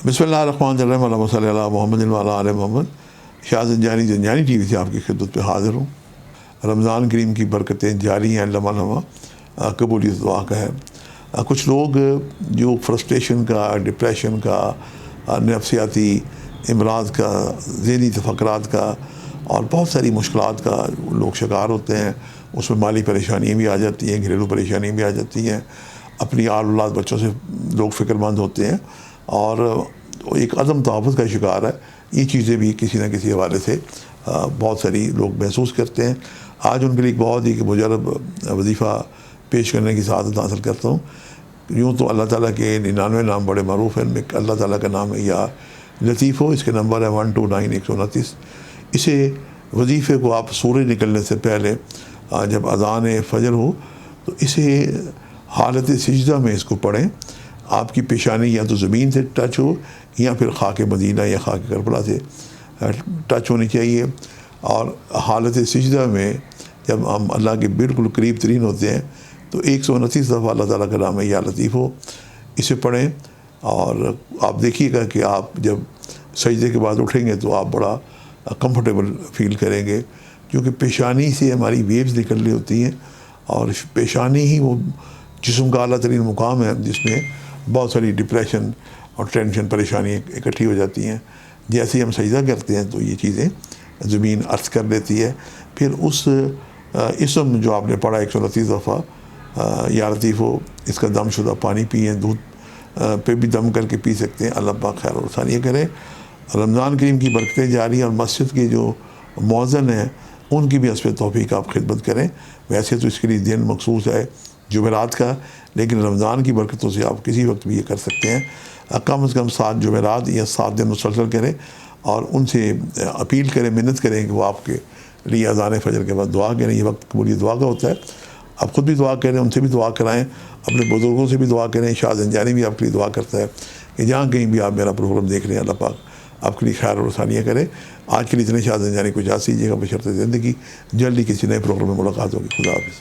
بسم اللہ الرحمن الرحیم، اللہم صلی علی محمد و علی آل محمد۔ شاہ زنجانی زنجانی ٹی وی سے آپ کی خدمت پہ حاضر ہوں۔ رمضان کریم کی برکتیں جاری ہیں، لمحہ لمحہ قبولیت دعا کا ہے۔ کچھ لوگ جو فرسٹریشن کا، ڈپریشن کا، نفسیاتی امراض کا، ذہنی تفکرات کا اور بہت ساری مشکلات کا لوگ شکار ہوتے ہیں، اس میں مالی پریشانیاں بھی آ جاتی ہیں، گھریلو پریشانیاں بھی آ جاتی ہیں، اپنی آل اولاد بچوں سے لوگ فکر مند ہوتے ہیں اور ایک عدم تحفظ کا شکار ہے۔ یہ چیزیں بھی کسی نہ کسی حوالے سے بہت ساری لوگ محسوس کرتے ہیں۔ آج ان کے لیے ایک بہت ہی مجرب وظیفہ پیش کرنے کی سعادت حاصل کرتا ہوں۔ یوں تو اللہ تعالیٰ کے 99 نام بڑے معروف ہیں، ان میں اللہ تعالیٰ کا نام ہے یا لطیف ہو، اس کے نمبر ہے 129129۔ اسے وظیفے کو آپ سورج نکلنے سے پہلے جب اذان فجر ہو تو اسے حالت سجدہ میں اس کو پڑھیں۔ آپ کی پیشانی یا تو زمین سے ٹچ ہو یا پھر خاک مدینہ یا خاک کربلا سے ٹچ ہونی چاہیے، اور حالت سجدہ میں جب ہم اللہ کے بالکل قریب ترین ہوتے ہیں تو 129 دفعہ اللہ تعالیٰ کا نام ہے یا لطیف ہو، اسے پڑھیں۔ اور آپ دیکھیے گا کہ آپ جب سجدے کے بعد اٹھیں گے تو آپ بڑا کمفرٹیبل فیل کریں گے، کیونکہ پیشانی سے ہماری ویوز نکل رہی ہوتی ہیں، اور پیشانی ہی وہ جسم کا اعلیٰ ترین مقام ہے جس میں بہت ساری ڈپریشن اور ٹینشن پریشانی اکٹھی ہو جاتی ہیں۔ جیسے ہی ہم سجدہ کرتے ہیں تو یہ چیزیں زمین ارتھ کر لیتی ہے۔ پھر اس اسم جو آپ نے پڑھا 129 دفعہ یا لطیف ہو، اس کا دم شدہ پانی پئیں، دودھ پہ بھی دم کر کے پی سکتے ہیں۔ اللہ پاک خیر و ثانیہ کرے۔ رمضان کریم کی برکتیں جاری، اور مسجد کے جو مؤذن ہیں ان کی بھی حسب توفیق آپ خدمت کریں۔ ویسے تو اس کے لیے دن مخصوص ہے جمعرات کا، لیکن رمضان کی برکتوں سے آپ کسی وقت بھی یہ کر سکتے ہیں۔ کم از کم 7 جمعرات یا 7 دن مسلسل کریں، اور ان سے اپیل کریں، منت کریں کہ وہ آپ کے لیے اذان فجر کے بعد دعا کریں۔ یہ وقت قبولی دعا کا ہوتا ہے۔ آپ خود بھی دعا کریں، ان سے بھی دعا کرائیں، اپنے بزرگوں سے بھی دعا کریں۔ شاہ زنجانی بھی آپ کے لیے دعا کرتا ہے کہ جہاں کہیں بھی آپ میرا پروگرام دیکھ رہے ہیں، اللہ پاک آپ کے لیے خیر و ثانیہ کرے۔ آج کے لیے اتنے، شاہ زنجانی کو اجازت دیجیے گا، بشرط زندگی۔ جلدی کسی نئے پروگرام میں ملاقات ہوگی۔ خدا حافظ۔